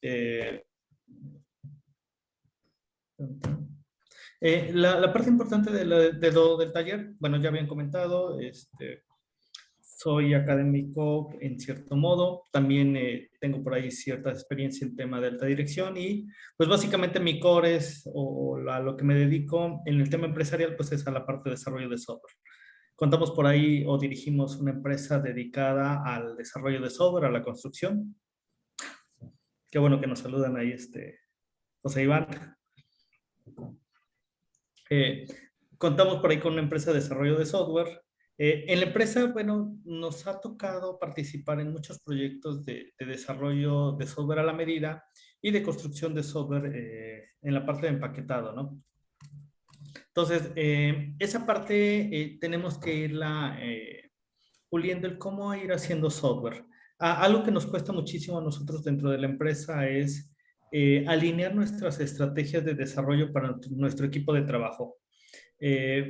Eh, la parte importante del taller, bueno, ya habían comentado, soy académico en cierto modo, también tengo por ahí cierta experiencia en tema de alta dirección y pues básicamente mi core es, a lo que me dedico en el tema empresarial, pues es a la parte de desarrollo de software. Contamos por ahí o dirigimos una empresa dedicada al desarrollo de software, a la construcción. Qué bueno que nos saludan ahí, José Iván. Eh, Contamos por ahí con una empresa de desarrollo de software. En la empresa, bueno, nos ha tocado participar en muchos proyectos de desarrollo de software a la medida y de construcción de software en la parte de empaquetado, ¿no? Entonces, esa parte tenemos que irla puliendo el cómo ir haciendo software. Algo que nos cuesta muchísimo a nosotros dentro de la empresa es alinear nuestras estrategias de desarrollo para nuestro equipo de trabajo.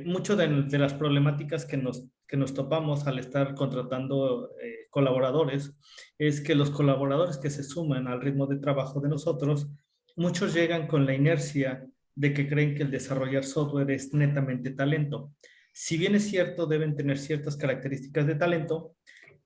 Mucho de las problemáticas que nos topamos al estar contratando colaboradores es que los colaboradores que se suman al ritmo de trabajo de nosotros, muchos llegan con la inercia de que creen que el desarrollar software es netamente talento. Si bien es cierto, deben tener ciertas características de talento,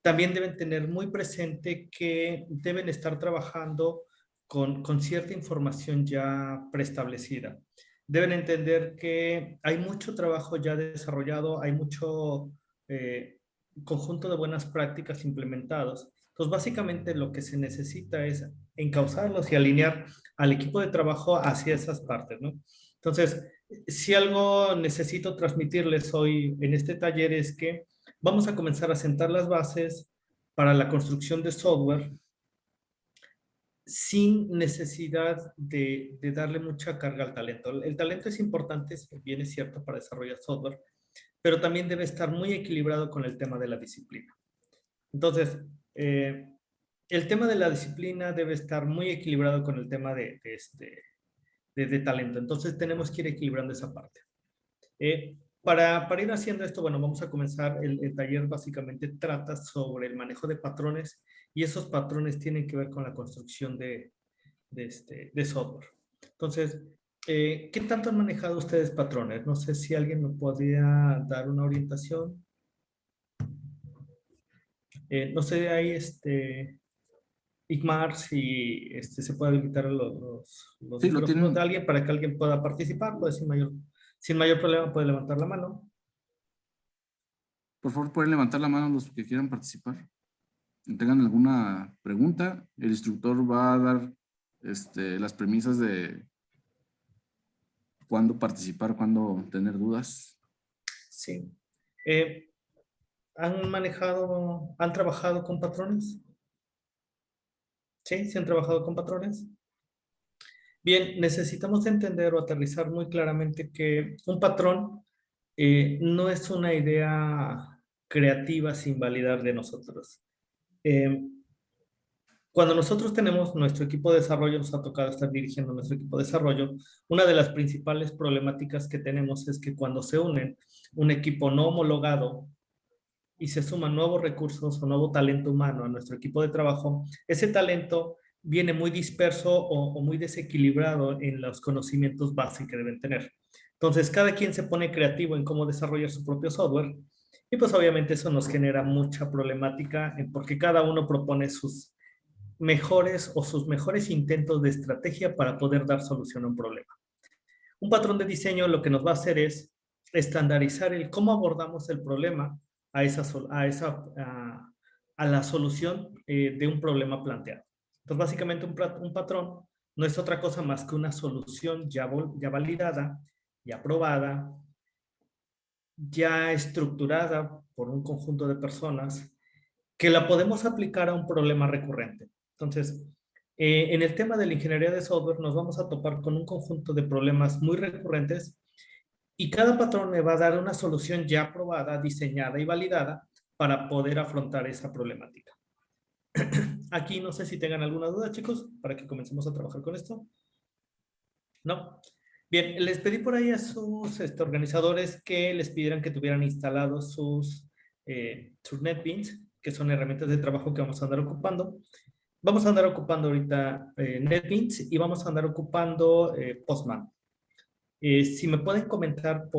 también deben tener muy presente que deben estar trabajando con cierta información ya preestablecida. Deben entender que hay mucho trabajo ya desarrollado, hay mucho eh, conjunto de buenas prácticas implementados. Entonces, básicamente lo que se necesita es encauzarlos y alinear al equipo de trabajo hacia esas partes, ¿no? Entonces, si algo necesito transmitirles hoy en este taller es que vamos a comenzar a sentar las bases para la construcción de software sin necesidad de darle mucha carga al talento. El talento es importante, bien es cierto, para desarrollar software, pero también debe estar muy equilibrado con el tema de la disciplina. Entonces, el tema de la disciplina debe estar muy equilibrado con el tema de talento. Entonces, tenemos que ir equilibrando esa parte. Para ir haciendo esto, bueno, vamos a comenzar. El taller básicamente trata sobre el manejo de patrones y esos patrones tienen que ver con la construcción de software. Entonces, ¿qué tanto han manejado ustedes patrones? No sé si alguien me podría dar una orientación. No sé ahí, Igmar, si se puede habilitar los Sí, lo micrófonos de tienen. alguien para que alguien pueda participar, pues sin mayor problema puede levantar la mano. Por favor, pueden levantar la mano los que quieran participar. Tengan alguna pregunta, el instructor va a dar las premisas de cuándo participar, cuándo tener dudas. Sí. Eh, han trabajado con patrones? Sí, sí han trabajado con patrones. Bien, necesitamos entender o aterrizar muy claramente que un patrón no es una idea creativa sin validar de nosotros. Eh, Cuando nosotros tenemos nuestro equipo de desarrollo, nos ha tocado estar dirigiendo nuestro equipo de desarrollo, una de las principales problemáticas que tenemos es que cuando se unen un equipo no homologado y se suman nuevos recursos o nuevo talento humano a nuestro equipo de trabajo, ese talento viene muy disperso o muy desequilibrado en los conocimientos básicos que deben tener. Entonces, cada quien se pone creativo en cómo desarrollar su propio software y pues obviamente eso nos genera mucha problemática porque cada uno propone sus mejores o sus mejores intentos de estrategia para poder dar solución a un problema. Un patrón de diseño lo que nos va a hacer es estandarizar el cómo abordamos el problema a la solución de un problema planteado. Entonces, básicamente un patrón no es otra cosa más que una solución ya validada, ya aprobada, ya estructurada por un conjunto de personas que la podemos aplicar a un problema recurrente. Entonces, en el tema de la ingeniería de software nos vamos a topar con un conjunto de problemas muy recurrentes y cada patrón me va a dar una solución ya probada, diseñada y validada para poder afrontar esa problemática. Aquí no sé si tengan alguna duda, chicos, para que comencemos a trabajar con esto. ¿No? Bien, les pedí por ahí a sus organizadores que les pidieran que tuvieran instalados sus NetBeans, que son herramientas de trabajo que vamos a andar ocupando. Vamos a andar ocupando ahorita NetBeans y vamos a andar ocupando Postman. Si me pueden comentar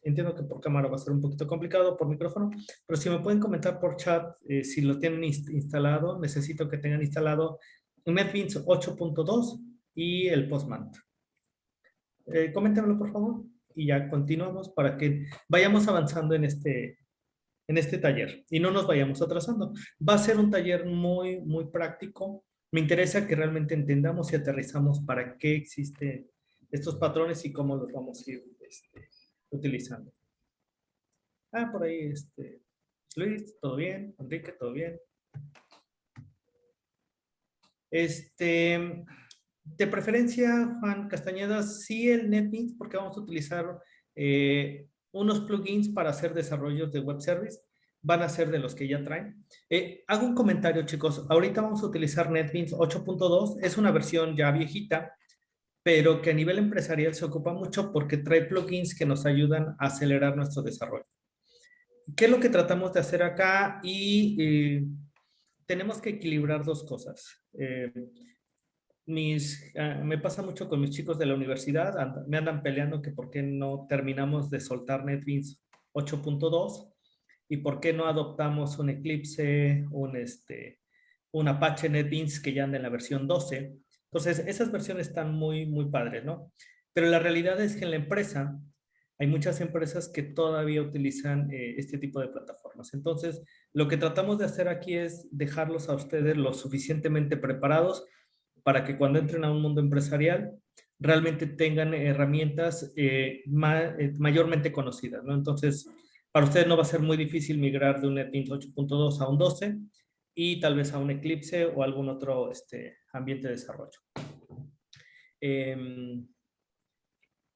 entiendo que por cámara va a ser un poquito complicado, por micrófono, pero si me pueden comentar por chat, si lo tienen instalado, necesito que tengan instalado NetBeans 8.2 y el Postman. Coméntenmelo, por favor, y ya continuamos para que vayamos avanzando en este taller y no nos vayamos atrasando. Va a ser un taller muy, muy práctico. Me interesa que realmente entendamos y aterrizamos para qué existen estos patrones y cómo los vamos a ir utilizando. Por ahí, Luis, ¿todo bien? Enrique, ¿todo bien? De preferencia, Juan Castañeda, sí el NetBeans, porque vamos a utilizar unos plugins para hacer desarrollos de web service. Van a ser de los que ya traen. Hago un comentario, chicos. Ahorita vamos a utilizar NetBeans 8.2. Es una versión ya viejita, pero que a nivel empresarial se ocupa mucho porque trae plugins que nos ayudan a acelerar nuestro desarrollo. ¿Qué es lo que tratamos de hacer acá? Tenemos que equilibrar dos cosas. Me pasa mucho con mis chicos de la universidad, me andan peleando que por qué no terminamos de soltar NetBeans 8.2 y por qué no adoptamos un Eclipse, un Apache NetBeans que ya anda en la versión 12. Entonces, esas versiones están muy, muy padres, ¿no? Pero la realidad es que en la empresa hay muchas empresas que todavía utilizan este tipo de plataformas. Entonces, lo que tratamos de hacer aquí es dejarlos a ustedes lo suficientemente preparados para que cuando entren a un mundo empresarial realmente tengan herramientas mayormente conocidas, ¿no? Entonces, para ustedes no va a ser muy difícil migrar de un NetBeans 8.2 a un 12 y tal vez a un Eclipse o algún otro ambiente de desarrollo.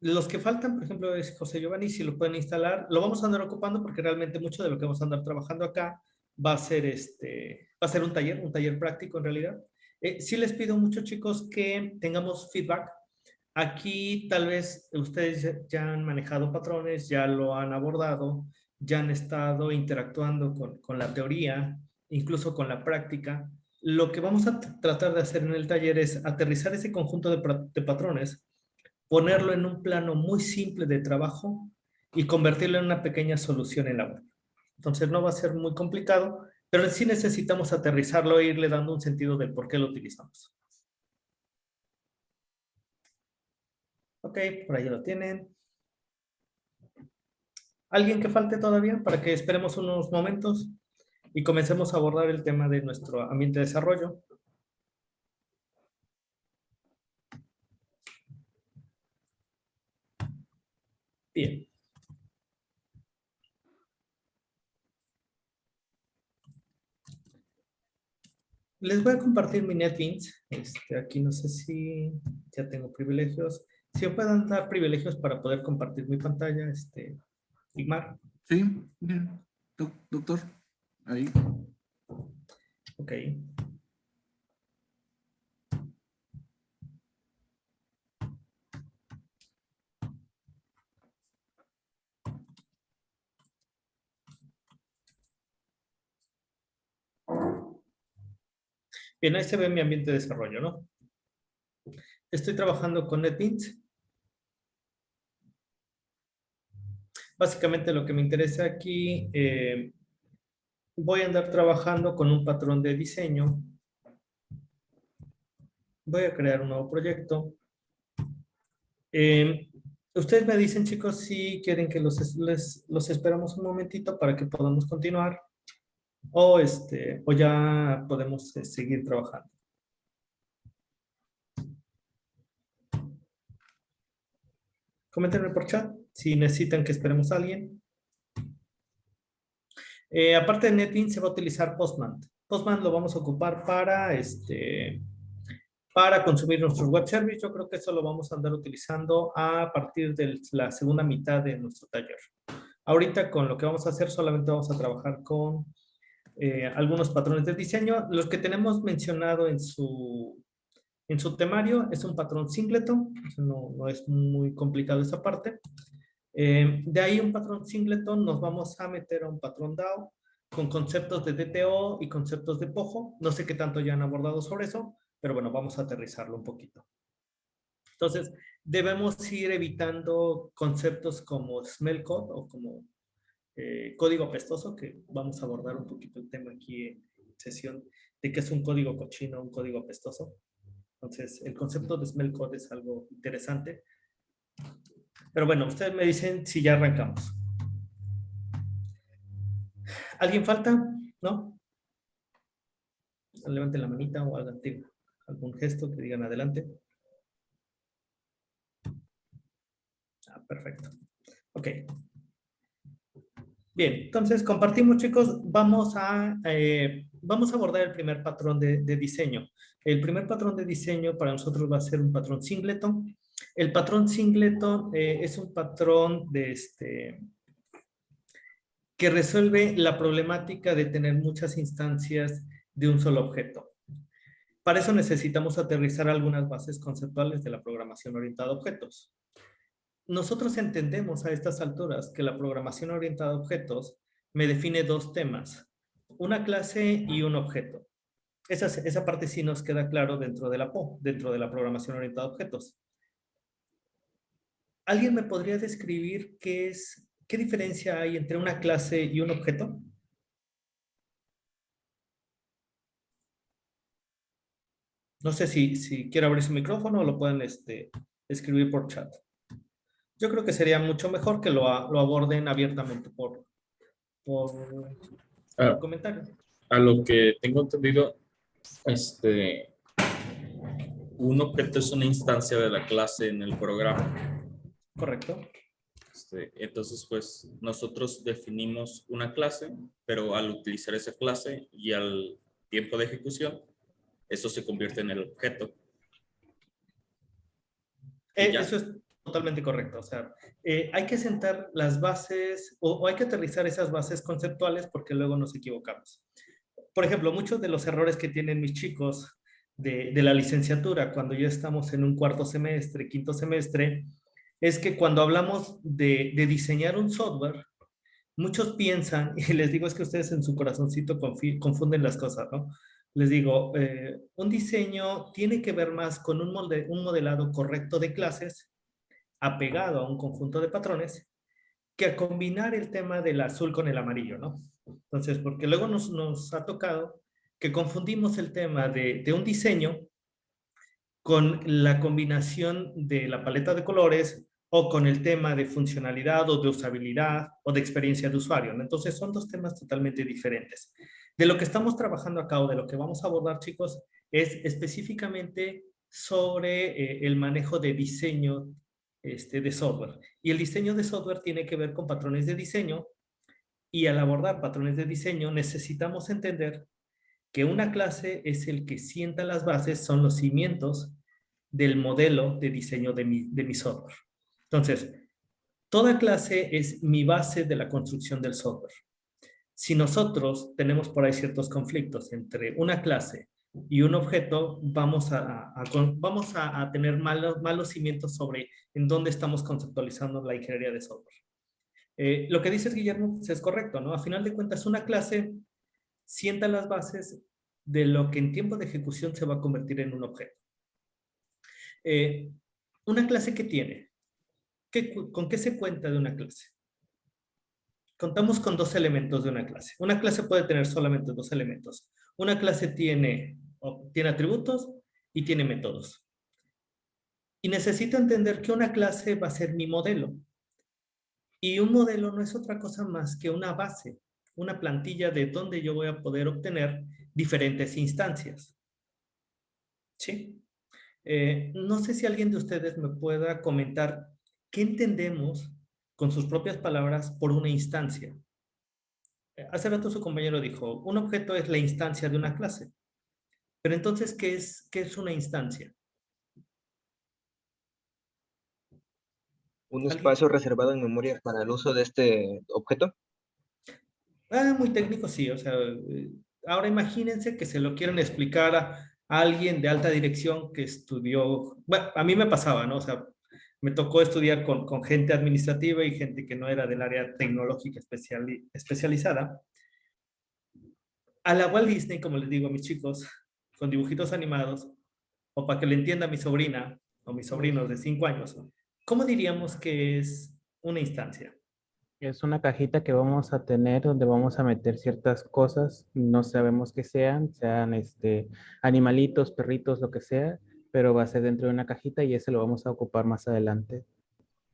Los que faltan, por ejemplo, es José Giovanni, si lo pueden instalar, lo vamos a andar ocupando porque realmente mucho de lo que vamos a andar trabajando acá va a ser, va a ser un taller práctico en realidad. Sí les pido mucho, chicos, que tengamos feedback. Aquí tal vez ustedes ya han manejado patrones, ya lo han abordado, ya han estado interactuando con la teoría, incluso con la práctica. Lo que vamos a tratar de hacer en el taller es aterrizar ese conjunto de patrones, ponerlo en un plano muy simple de trabajo y convertirlo en una pequeña solución en la web. Entonces no va a ser muy complicado, pero sí necesitamos aterrizarlo e irle dando un sentido del por qué lo utilizamos. Ok, por ahí lo tienen. ¿Alguien que falte todavía para que esperemos unos momentos y comencemos a abordar el tema de nuestro ambiente de desarrollo? Bien. Les voy a compartir mi NetBeans. Aquí no sé si ya tengo privilegios. Si me pueden dar privilegios para poder compartir mi pantalla, Igmar. Sí, bien. Doctor, ahí. Ok. Bien, ahí se ve mi ambiente de desarrollo, ¿no? Estoy trabajando con NetBeans. Básicamente lo que me interesa aquí, voy a andar trabajando con un patrón de diseño. Voy a crear un nuevo proyecto. Ustedes me dicen, chicos, si quieren que los esperamos un momentito para que podamos continuar o ya podemos seguir trabajando. Coméntenme por chat si necesitan que esperemos a alguien. Aparte de NetBeans se va a utilizar Postman. Postman lo vamos a ocupar para consumir nuestros web services. Yo creo que eso lo vamos a andar utilizando a partir de la segunda mitad de nuestro taller. Ahorita con lo que vamos a hacer solamente vamos a trabajar con algunos patrones de diseño. Los que tenemos mencionado en su temario es un patrón singleton, no es muy complicado esa parte. De ahí un patrón singleton nos vamos a meter a un patrón DAO. con conceptos de DTO y conceptos de POJO. No sé qué tanto ya han abordado sobre eso, pero bueno, vamos a aterrizarlo un poquito. Entonces, debemos ir evitando conceptos como smell code o como código apestoso, que vamos a abordar un poquito el tema aquí en sesión de qué es un código cochino, un código apestoso. Entonces, el concepto de smell code es algo interesante. Pero bueno, ustedes me dicen si ya arrancamos. ¿Alguien falta? ¿No? Levanten la manita o hagan algún gesto que digan adelante. Ah, perfecto. Ok. Bien, entonces compartimos, chicos. Vamos a abordar el primer patrón de diseño. El primer patrón de diseño para nosotros va a ser un patrón singleton. El patrón singleton es un patrón que resuelve la problemática de tener muchas instancias de un solo objeto. Para eso necesitamos aterrizar algunas bases conceptuales de la programación orientada a objetos. Nosotros entendemos a estas alturas que la programación orientada a objetos me define dos temas, una clase y un objeto. Esa parte sí nos queda claro dentro de la PO, dentro de la programación orientada a objetos. ¿Alguien me podría describir qué diferencia hay entre una clase y un objeto? No sé si quiero abrir su micrófono o lo pueden escribir por chat. Yo creo que sería mucho mejor que lo aborden abiertamente por A, comentario. a lo que tengo entendido, un objeto es una instancia de la clase en el programa. Correcto. Entonces, pues, nosotros definimos una clase, pero al utilizar esa clase y al tiempo de ejecución, eso se convierte en el objeto. Eso es totalmente correcto. O sea, hay que sentar las bases o hay que aterrizar esas bases conceptuales porque luego nos equivocamos. Por ejemplo, muchos de los errores que tienen mis chicos de la licenciatura cuando ya estamos en un cuarto semestre, quinto semestre, es que cuando hablamos de diseñar un software, muchos piensan, y les digo, es que ustedes en su corazoncito confunden las cosas, ¿no? Les digo, un diseño tiene que ver más con un modelado correcto de clases apegado a un conjunto de patrones que a combinar el tema del azul con el amarillo, ¿no? Entonces, porque luego nos ha tocado que confundimos el tema de un diseño con la combinación de la paleta de colores o con el tema de funcionalidad o de usabilidad o de experiencia de usuario, ¿no? Entonces son dos temas totalmente diferentes. De lo que estamos trabajando acá o de lo que vamos a abordar, chicos, es específicamente sobre el manejo de diseño de software. Y el diseño de software tiene que ver con patrones de diseño y al abordar patrones de diseño necesitamos entender que una clase es el que sienta las bases, son los cimientos del modelo de diseño de mi software. Entonces, toda clase es mi base de la construcción del software. Si nosotros tenemos por ahí ciertos conflictos entre una clase y un objeto, vamos a tener malos cimientos sobre en dónde estamos conceptualizando la ingeniería de software. Lo que dices, Guillermo, pues es correcto, ¿no? A final de cuentas, una clase sienta las bases de lo que en tiempo de ejecución se va a convertir en un objeto. Una clase que tiene, ¿con qué se cuenta de una clase? Contamos con dos elementos de una clase. Una clase puede tener solamente dos elementos. Una clase tiene atributos y tiene métodos. Y necesito entender que una clase va a ser mi modelo. Y un modelo no es otra cosa más que una base, una plantilla de donde yo voy a poder obtener diferentes instancias. ¿Sí? No sé si alguien de ustedes me pueda comentar qué entendemos con sus propias palabras por una instancia. Hace rato su compañero dijo, un objeto es la instancia de una clase. Pero entonces, qué es una instancia? Un ¿Alguien? espacio reservado en memoria para el uso de este objeto. Muy técnico, sí. O sea, ahora imagínense que se lo quieren explicar a alguien de alta dirección que estudió, bueno, a mí me pasaba, ¿no? O sea, me tocó estudiar con gente administrativa y gente que no era del área tecnológica especializada. a la Walt Disney, como les digo a mis chicos, con dibujitos animados, o para que le entienda mi sobrina o mis sobrinos de 5 años, ¿cómo diríamos que es una instancia? Es una cajita que vamos a tener donde vamos a meter ciertas cosas, no sabemos qué sean, sean animalitos, perritos, lo que sea, pero va a ser dentro de una cajita y ese lo vamos a ocupar más adelante.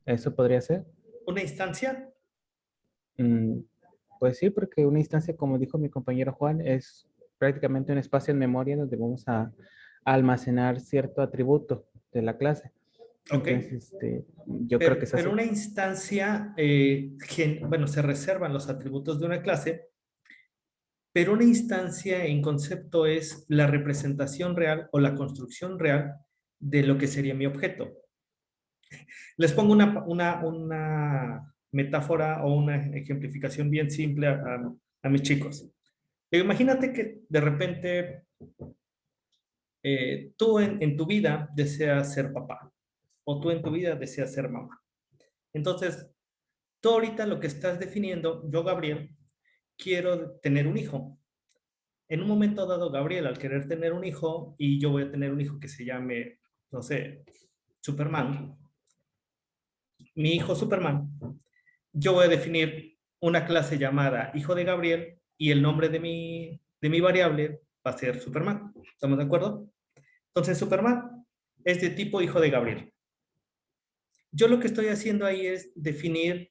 ¿Eso podría ser? ¿Una instancia? Mm, pues sí, porque una instancia, como dijo mi compañero Juan, es prácticamente un espacio en memoria donde vamos a almacenar cierto atributo de la clase. Ok. Entonces, yo creo que es así. Pero una instancia, bueno, se reservan los atributos de una clase, pero una instancia en concepto es la representación real o la construcción real de lo que sería mi objeto. Les pongo una metáfora o una ejemplificación bien simple a mis chicos. Imagínate que de repente tú en tu vida deseas ser papá o tú en tu vida deseas ser mamá. Entonces, tú ahorita lo que estás definiendo, yo, Gabriel, quiero tener un hijo. En un momento dado, Gabriel, al querer tener un hijo, y yo voy a tener un hijo que se llame, no sé, Superman, mi hijo Superman, yo voy a definir una clase llamada hijo de Gabriel y el nombre de mi variable va a ser Superman. ¿Estamos de acuerdo? Entonces, Superman es de tipo hijo de Gabriel. Yo lo que estoy haciendo ahí es definir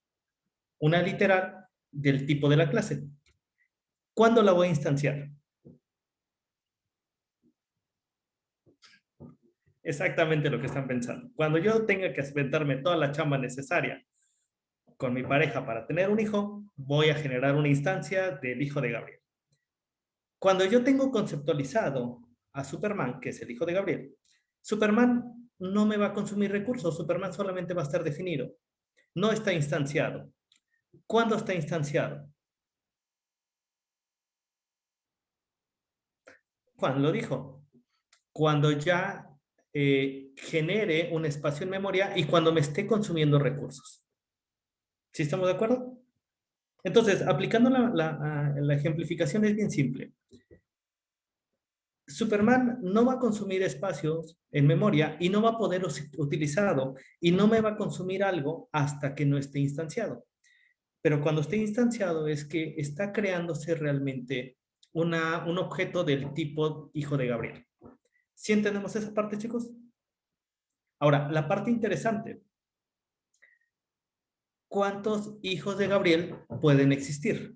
una literal del tipo de la clase. ¿Cuándo la voy a instanciar? Exactamente lo que están pensando. Cuando yo tenga que aventarme toda la chamba necesaria con mi pareja para tener un hijo, voy a generar una instancia del hijo de Gabriel. Cuando yo tengo conceptualizado a Superman, que es el hijo de Gabriel, Superman no me va a consumir recursos, Superman solamente va a estar definido. No está instanciado. ¿Cuándo está instanciado? Juan lo dijo. Cuando ya genere un espacio en memoria y cuando me esté consumiendo recursos. ¿Sí estamos de acuerdo? Entonces, aplicando la ejemplificación es bien simple. Superman no va a consumir espacios en memoria y no va a poder utilizarlo y no me va a consumir algo hasta que no esté instanciado. Pero cuando esté instanciado es que está creándose realmente un objeto del tipo hijo de Gabriel. ¿Sí entendemos esa parte, chicos? Ahora, la parte interesante. ¿Cuántos hijos de Gabriel pueden existir?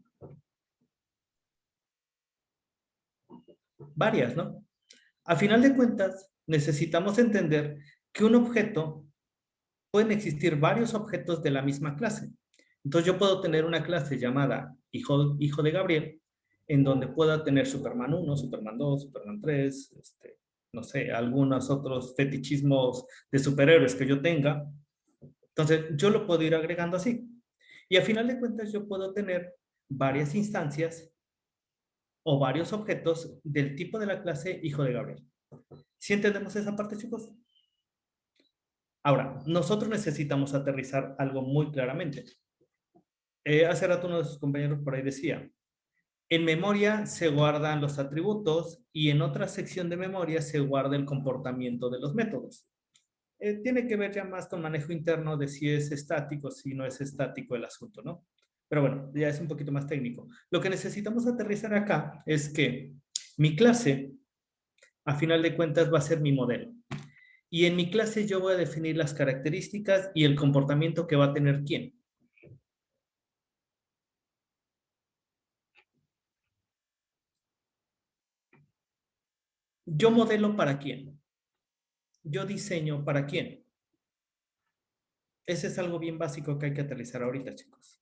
Varias, ¿no? A final de cuentas, necesitamos entender que un objeto, pueden existir varios objetos de la misma clase. Entonces yo puedo tener una clase llamada hijo de Gabriel, en donde pueda tener Superman 1, Superman 2, Superman 3, no sé, algunos otros fetichismos de superhéroes que yo tenga. Entonces yo lo puedo ir agregando así. Y a final de cuentas yo puedo tener varias instancias o varios objetos del tipo de la clase hijo de Gabriel. ¿Sí entendemos esa parte, chicos? Ahora, nosotros necesitamos aterrizar algo muy claramente. Hace rato uno de sus compañeros por ahí decía, en memoria se guardan los atributos y en otra sección de memoria se guarda el comportamiento de los métodos. Tiene que ver ya más con manejo interno de si es estático, si no es estático el asunto, ¿no? Pero bueno, ya es un poquito más técnico. Lo que necesitamos aterrizar acá es que mi clase, a final de cuentas, va a ser mi modelo. Y en mi clase yo voy a definir las características y el comportamiento que va a tener quién. Yo modelo para quién. Yo diseño para quién. Ese es algo bien básico que hay que aterrizar ahorita, chicos.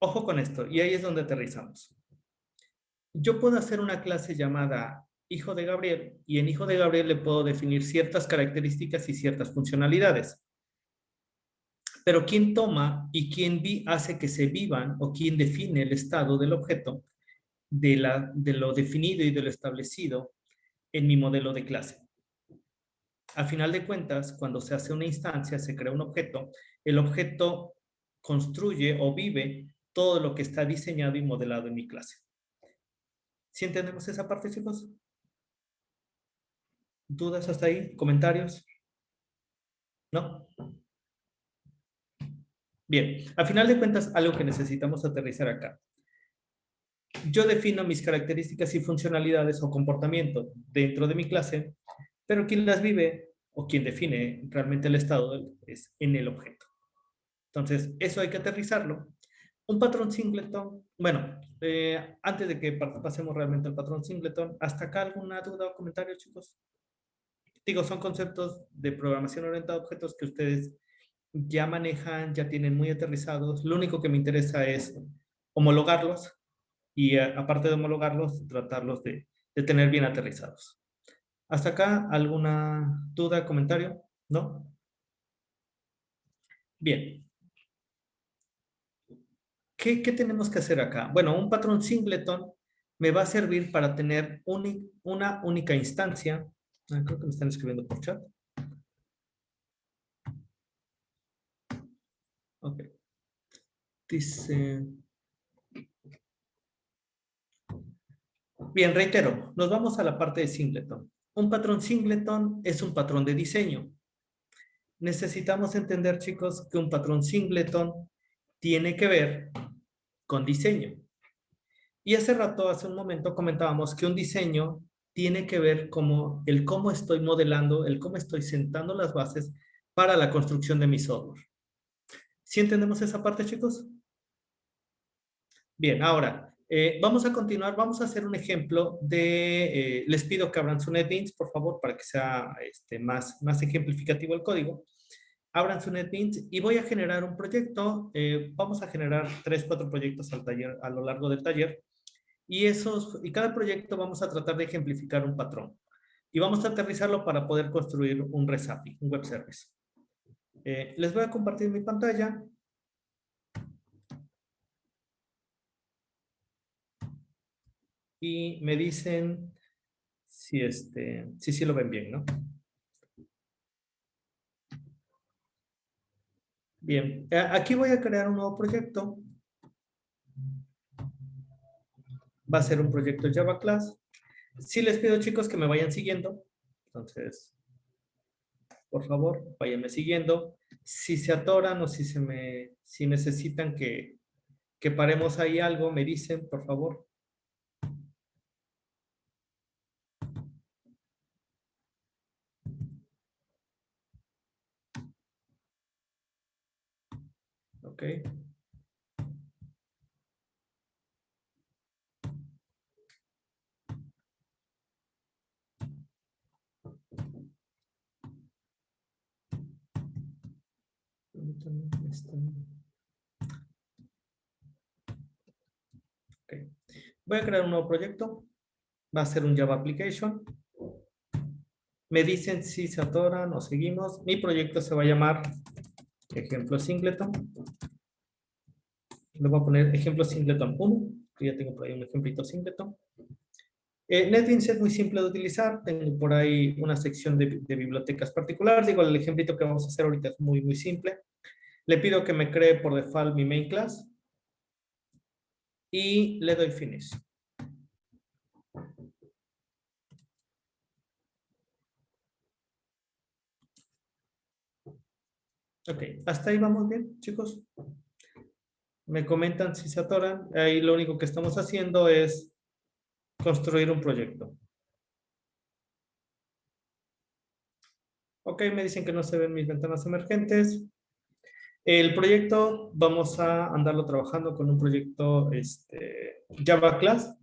Ojo con esto, y ahí es donde aterrizamos. Yo puedo hacer una clase llamada hijo de Gabriel, y en hijo de Gabriel le puedo definir ciertas características y ciertas funcionalidades. Pero quién toma y quién hace que se vivan o quién define el estado del objeto de lo definido y de lo establecido en mi modelo de clase. A final de cuentas, cuando se hace una instancia, se crea un objeto el objeto construye o vive todo lo que está diseñado y modelado en mi clase. ¿Sí entendemos esa parte, chicos? ¿Dudas hasta ahí? ¿Comentarios? ¿No? Bien, a final de cuentas, algo que necesitamos aterrizar acá. Yo defino mis características y funcionalidades o comportamiento dentro de mi clase, pero quien las vive o quien define realmente el estado es en el objeto. Entonces, eso hay que aterrizarlo. Un patrón singleton, bueno, antes de que pasemos realmente al patrón singleton, ¿hasta acá alguna duda o comentario, chicos? Digo, son conceptos de programación orientada a objetos que ustedes ya manejan, ya tienen muy aterrizados. Lo único que me interesa es homologarlos y aparte de homologarlos, tratarlos de tener bien aterrizados. ¿Hasta acá alguna duda, comentario? ¿No? Bien. ¿Qué tenemos que hacer acá? Bueno, un patrón singleton me va a servir para tener una única instancia. Creo que me están escribiendo por chat. Ok. Dice... Bien, reitero, nos vamos a la parte de singleton. Un patrón singleton es un patrón de diseño. Necesitamos entender, chicos, que un patrón singleton tiene que ver con diseño. Y hace un momento comentábamos que un diseño tiene que ver como el cómo estoy modelando, el cómo estoy sentando las bases para la construcción de mi software. ¿Sí entendemos esa parte, chicos? Bien, ahora, vamos a continuar, vamos a hacer un ejemplo de, les pido que abran su NetBeans, por favor, para que sea más ejemplificativo el código. Abran su NetBeans y voy a generar un proyecto. Vamos a generar 3, 4 proyectos al taller, a lo largo del taller. Y cada proyecto vamos a tratar de ejemplificar un patrón. Y vamos a aterrizarlo para poder construir un REST API, un web service. Les voy a compartir mi pantalla. Y me dicen si lo ven bien, ¿no? Bien, aquí voy a crear un nuevo proyecto. Va a ser un proyecto Java Class. Sí les pido, chicos, que me vayan siguiendo. Entonces, por favor, váyanme siguiendo. Si se atoran o si necesitan que paremos ahí algo, me dicen, por favor. Ok. Ok. Voy a crear un nuevo proyecto. Va a ser un Java Application. Me dicen si se atoran o seguimos. Mi proyecto se va a llamar ejemplo singleton. Le voy a poner ejemplo singleton 1, que ya tengo por ahí un ejemplito singleton. NetBeans es muy simple de utilizar. Tengo por ahí una sección de bibliotecas particulares. Digo, el ejemplito que vamos a hacer ahorita es muy simple. Le pido que me cree por default mi main class. Y le doy finish. Ok, hasta ahí vamos bien, chicos. Me comentan si se atoran. Ahí lo único que estamos haciendo es construir un proyecto. Ok, me dicen que no se ven mis ventanas emergentes. El proyecto vamos a andarlo trabajando con un proyecto Java Class.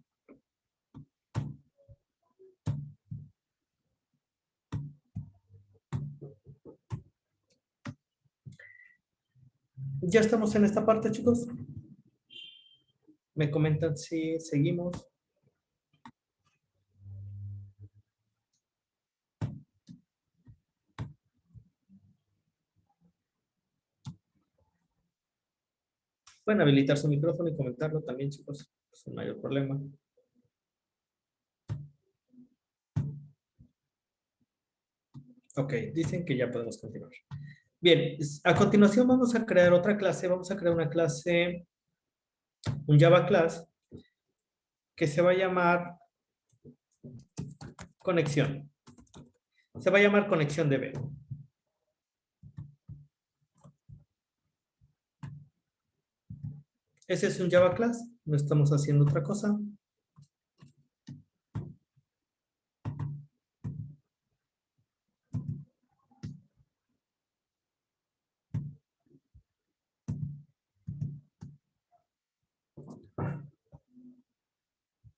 Ya estamos en esta parte, chicos. Me comentan si seguimos. Pueden habilitar su micrófono y comentarlo también, chicos, sin mayor problema. Ok, dicen que ya podemos continuar. Bien, a continuación vamos a crear otra clase. Vamos a crear una clase, un Java class, que se va a llamar conexión. Se va a llamar conexión DB. Ese es un Java class. No estamos haciendo otra cosa.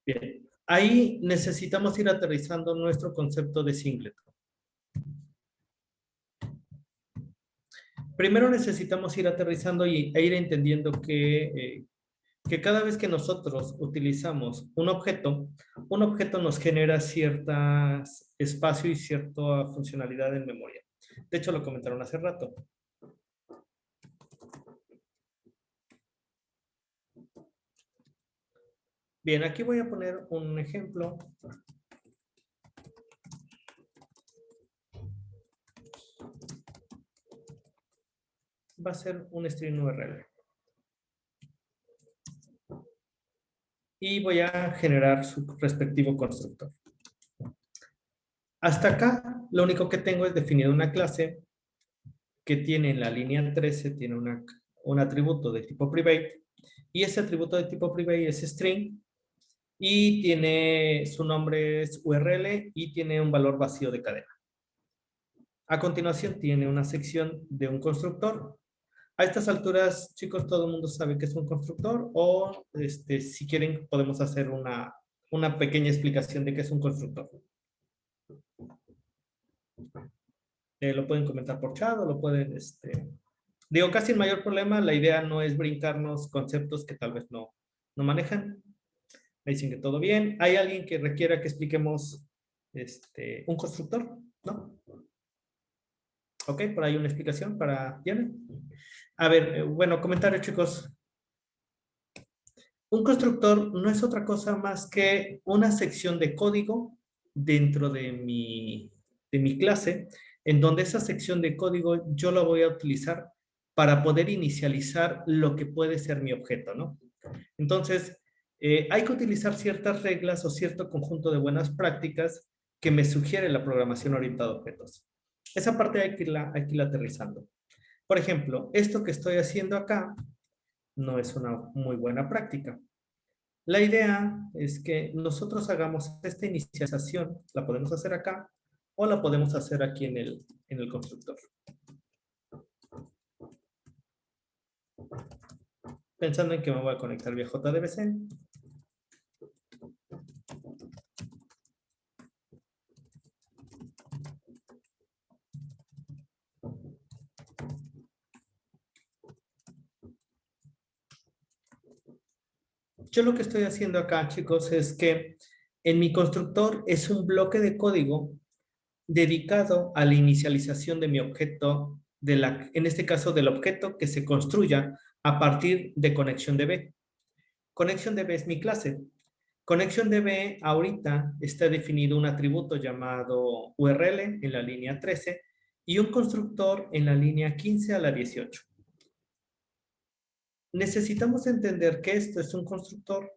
Bien, ahí necesitamos ir aterrizando nuestro concepto de singleton. Primero necesitamos ir aterrizando e ir entendiendo que cada vez que nosotros utilizamos un objeto nos genera cierto espacio y cierta funcionalidad en memoria. De hecho, lo comentaron hace rato. Bien, aquí voy a poner un ejemplo. Va a ser un string URL. Y voy a generar su respectivo constructor. Hasta acá, lo único que tengo es definir una clase que tiene en la línea 13, tiene un atributo de tipo private, y ese atributo de tipo private es string, y tiene su nombre es URL, y tiene un valor vacío de cadena. A continuación tiene una sección de un constructor. A estas alturas, chicos, todo el mundo sabe que es un constructor, o si quieren podemos hacer una pequeña explicación de qué es un constructor. Lo pueden comentar por chat o lo pueden, digo, casi el mayor problema. La idea no es brincarnos conceptos que tal vez no manejan. Me dicen que todo bien. ¿Hay alguien que requiera que expliquemos un constructor? ¿No? Ok, por ahí una explicación para Diana. A ver, bueno, comentario, chicos. Un constructor no es otra cosa más que una sección de código dentro de mi clase, en donde esa sección de código yo la voy a utilizar para poder inicializar lo que puede ser mi objeto, ¿no? Entonces, hay que utilizar ciertas reglas o cierto conjunto de buenas prácticas que me sugiere la programación orientada a objetos. Esa parte hay que irla aterrizando. Por ejemplo, esto que estoy haciendo acá no es una muy buena práctica. La idea es que nosotros hagamos esta inicialización, la podemos hacer acá o la podemos hacer aquí en el constructor. Pensando en que me voy a conectar vía JDBC. Yo lo que estoy haciendo acá, chicos, es que en mi constructor es un bloque de código dedicado a la inicialización de mi objeto, en este caso del objeto que se construya a partir de ConnectionDB. ConnectionDB es mi clase. ConnectionDB ahorita está definido un atributo llamado URL en la línea 13 y un constructor en la línea 15 a la 18. Necesitamos entender que esto es un constructor.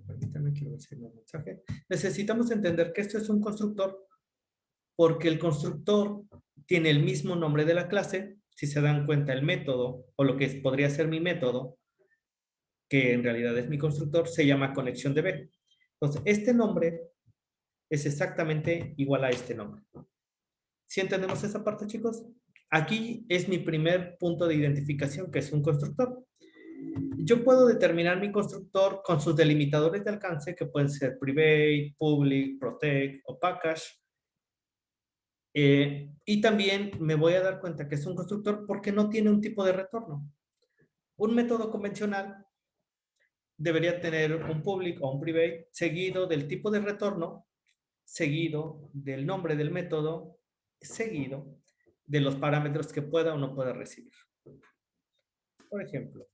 Permítanme, quiero decir un mensaje. Necesitamos entender que esto es un constructor porque el constructor tiene el mismo nombre de la clase. Si se dan cuenta, el método o lo que podría ser mi método, que en realidad es mi constructor, se llama ConnectionDB. Entonces, este nombre es exactamente igual a este nombre. ¿Sí entendemos esa parte, chicos? Aquí es mi primer punto de identificación, que es un constructor. Yo puedo determinar mi constructor con sus delimitadores de alcance, que pueden ser private, public, protect o package. Y también me voy a dar cuenta que es un constructor porque no tiene un tipo de retorno. Un método convencional debería tener un public o un private seguido del tipo de retorno, seguido del nombre del método, seguido de los parámetros que pueda o no pueda recibir. Por ejemplo,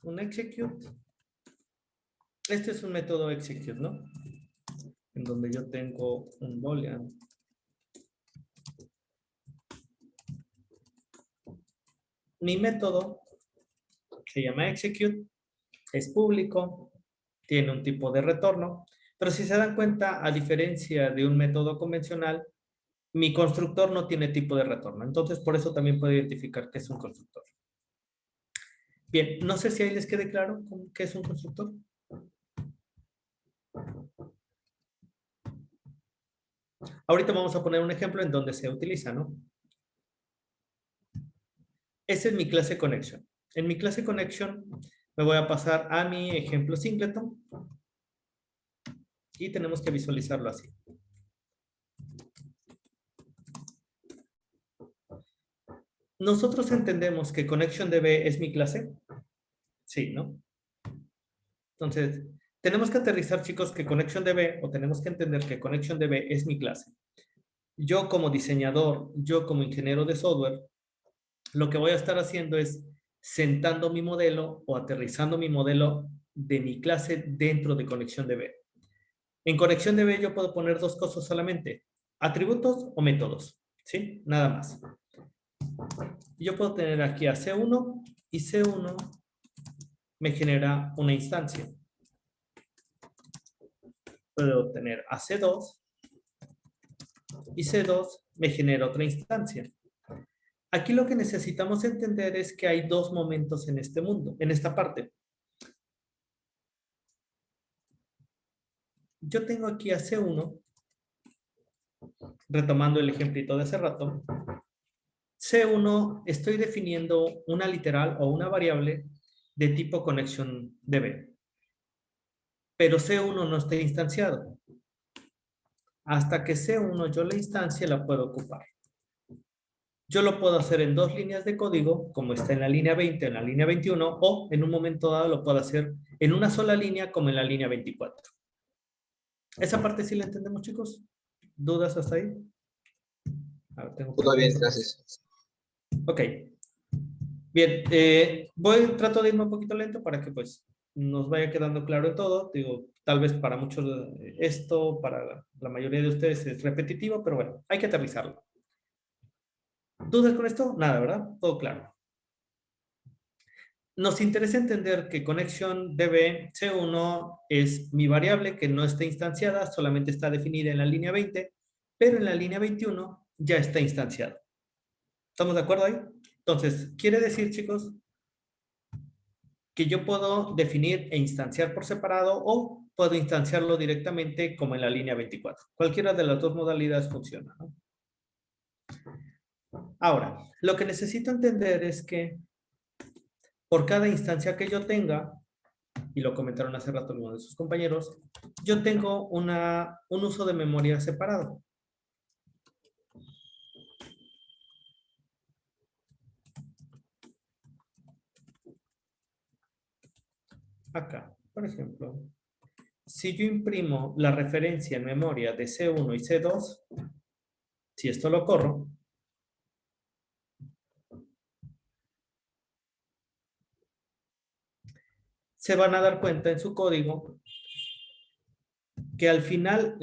un execute. Este es un método execute, ¿no? En donde yo tengo un boolean. Mi método se llama execute, es público, tiene un tipo de retorno, pero si se dan cuenta, a diferencia de un método convencional, mi constructor no tiene tipo de retorno. Entonces, por eso también puedo identificar que es un constructor. Bien, no sé si ahí les quede claro qué es un constructor. Ahorita vamos a poner un ejemplo en donde se utiliza, ¿no? Esa es mi clase connection. En mi clase connection me voy a pasar a mi ejemplo singleton y tenemos que visualizarlo así. ¿Nosotros entendemos que ConnectionDB es mi clase? Sí, ¿no? Entonces, tenemos que aterrizar, chicos, que ConnectionDB, o tenemos que entender que ConnectionDB es mi clase. Yo como diseñador, yo como ingeniero de software, lo que voy a estar haciendo es sentando mi modelo o aterrizando mi modelo de mi clase dentro de ConnectionDB. En ConnectionDB yo puedo poner dos cosas solamente, atributos o métodos, ¿sí? Nada más. Yo puedo tener aquí a C1 y C1 me genera una instancia. Puedo tener a C2 y C2 me genera otra instancia. Aquí lo que necesitamos entender es que hay dos momentos en este mundo, en esta parte. Yo tengo aquí a C1, retomando el ejemplito de hace rato. C1 estoy definiendo una literal o una variable de tipo ConnectionDB. Pero C1 no está instanciado. Hasta que C1 yo la instancia la puedo ocupar. Yo lo puedo hacer en dos líneas de código, como está en la línea 20 o en la línea 21, o en un momento dado lo puedo hacer en una sola línea, como en la línea 24. ¿Esa parte sí la entendemos, chicos? ¿Dudas hasta ahí? A ver, tengo Todo bien, preguntas. gracias. Ok. Bien, trato de irme un poquito lento para que pues nos vaya quedando claro en todo. Digo, tal vez para muchos esto, para la mayoría de ustedes es repetitivo, pero bueno, hay que aterrizarlo. ¿Dudas con esto? Nada, ¿verdad? Todo claro. Nos interesa entender que ConnectionDB C1 es mi variable que no está instanciada, solamente está definida en la línea 20, pero en la línea 21 ya está instanciada. ¿Estamos de acuerdo ahí? Entonces, quiere decir, chicos, que yo puedo definir e instanciar por separado o puedo instanciarlo directamente como en la línea 24. Cualquiera de las dos modalidades funciona, ¿no? Ahora, lo que necesito entender es que por cada instancia que yo tenga, y lo comentaron hace rato algunos de sus compañeros, yo tengo un uso de memoria separado. Acá, por ejemplo, si yo imprimo la referencia en memoria de C1 y C2, si esto lo corro, se van a dar cuenta en su código que al final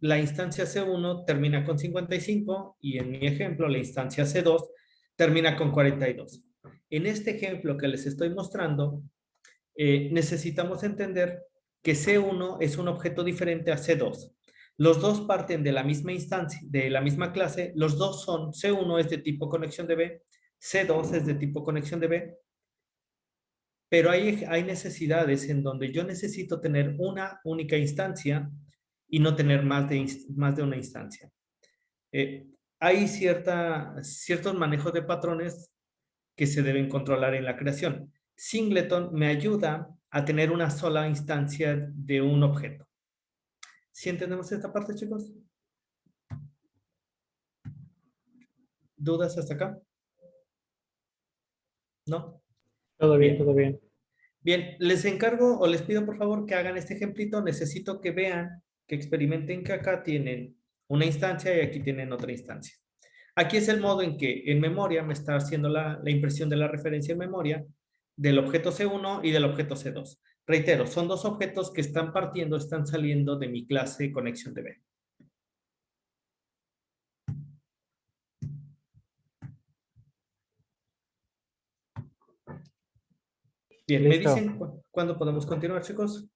la instancia C1 termina con 55 y en mi ejemplo la instancia C2 termina con 42. En este ejemplo que les estoy mostrando, necesitamos entender que C1 es un objeto diferente a C2. Los dos parten de la misma instancia, de la misma clase, los dos son, C1 es de tipo ConnectionDB, C2 es de tipo ConnectionDB, pero hay necesidades en donde yo necesito tener una única instancia y no tener más de una instancia. Hay ciertos manejos de patrones que se deben controlar en la creación. Singleton me ayuda a tener una sola instancia de un objeto. ¿Sí entendemos esta parte, chicos? ¿Dudas hasta acá? ¿No? Todo bien, Bien. todo bien. Bien, les encargo o les pido por favor que hagan este ejemplito. Necesito que vean, que experimenten que acá tienen una instancia y aquí tienen otra instancia. Aquí es el modo en que en memoria me está haciendo la impresión de la referencia en memoria, del objeto C1 y del objeto C2. Reitero, son dos objetos que están partiendo, están saliendo de mi clase conexión DB. Bien, ¿me Listo. dicen cuándo podemos continuar, chicos?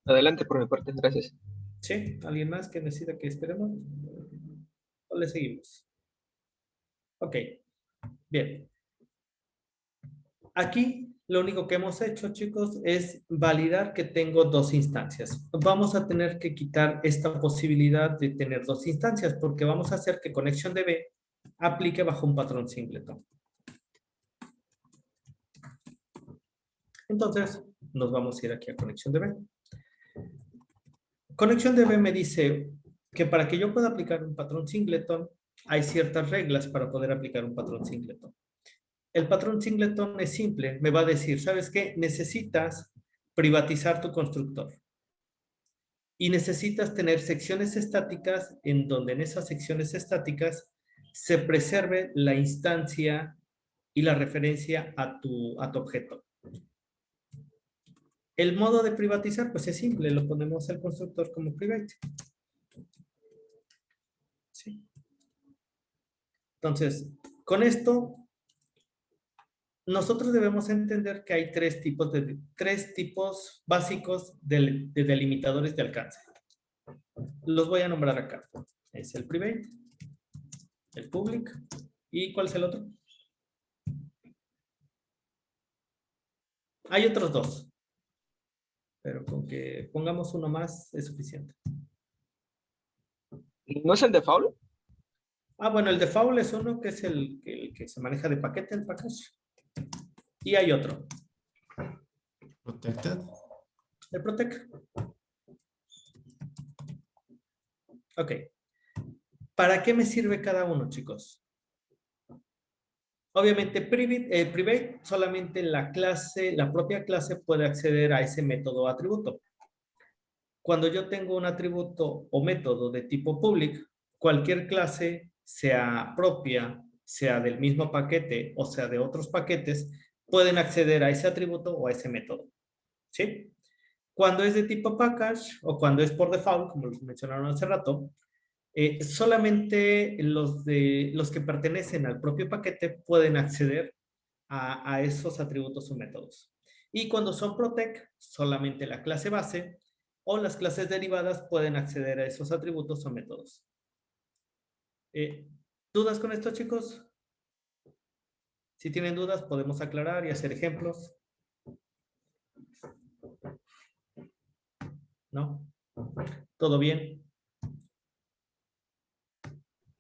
Adelante por mi parte, gracias. ¿Sí? ¿Alguien más que necesita que esperemos? ¿O le seguimos? Ok, bien. Aquí lo único que hemos hecho, chicos, es validar que tengo dos instancias. Vamos a tener que quitar esta posibilidad de tener dos instancias porque vamos a hacer que conexión DB aplique bajo un patrón singleton. Entonces, nos vamos a ir aquí a conexión DB. Conexión DB me dice que para que yo pueda aplicar un patrón singleton, hay ciertas reglas para poder aplicar un patrón singleton. El patrón singleton es simple, me va a decir, ¿sabes qué? Necesitas privatizar tu constructor. Y necesitas tener secciones estáticas en donde en esas secciones estáticas se preserve la instancia y la referencia a tu objeto. El modo de privatizar, pues es simple, lo ponemos al constructor como private. ¿Sí? Entonces, con esto, nosotros debemos entender que hay tres tipos básicos de delimitadores de alcance. Los voy a nombrar acá. Es el private, el public, ¿y cuál es el otro? Hay otros dos, pero con que pongamos uno más es suficiente. ¿No es el default? Ah, bueno, el default es uno que es el que se maneja de paquete en package. Y hay otro, Protected. el protect. Ok. ¿Para qué me sirve cada uno, chicos? Obviamente, private solamente la propia clase puede acceder a ese método o atributo. Cuando yo tengo un atributo o método de tipo public, cualquier clase, sea propia, sea del mismo paquete o sea de otros paquetes, pueden acceder a ese atributo o a ese método. ¿Sí? Cuando es de tipo package o cuando es por default, como los mencionaron hace rato, solamente los que pertenecen al propio paquete pueden acceder a esos atributos o métodos. Y cuando son protect, solamente la clase base o las clases derivadas pueden acceder a esos atributos o métodos. ¿Dudas con esto, chicos? Si tienen dudas, podemos aclarar y hacer ejemplos. ¿No? ¿Todo bien?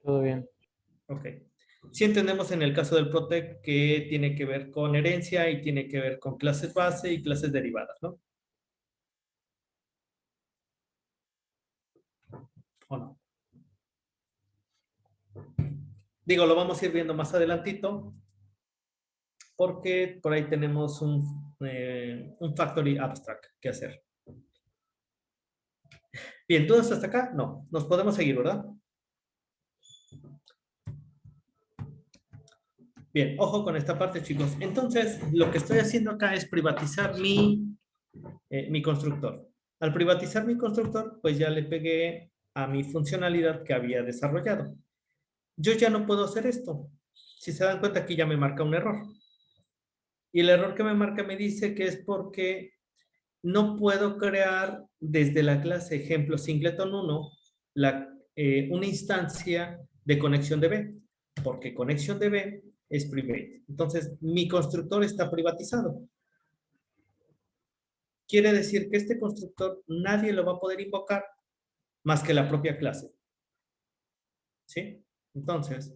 Todo bien. Ok. Si entendemos en el caso del protect que tiene que ver con herencia y tiene que ver con clases base y clases derivadas, ¿no? ¿O no? Digo, lo vamos a ir viendo más adelantito porque por ahí tenemos un factory abstract que hacer. Bien, ¿dudas hasta acá? No. Nos podemos seguir, ¿verdad? Bien, ojo con esta parte, chicos. Entonces, lo que estoy haciendo acá es privatizar mi constructor. Al privatizar mi constructor, pues ya le pegué a mi funcionalidad que había desarrollado. Yo ya no puedo hacer esto. Si se dan cuenta, aquí ya me marca un error. Y el error que me marca me dice que es porque no puedo crear desde la clase ejemplo singleton 1 una instancia de conexión DB, porque conexión DB es private. Entonces, mi constructor está privatizado. Quiere decir que este constructor nadie lo va a poder invocar más que la propia clase. ¿Sí? Entonces,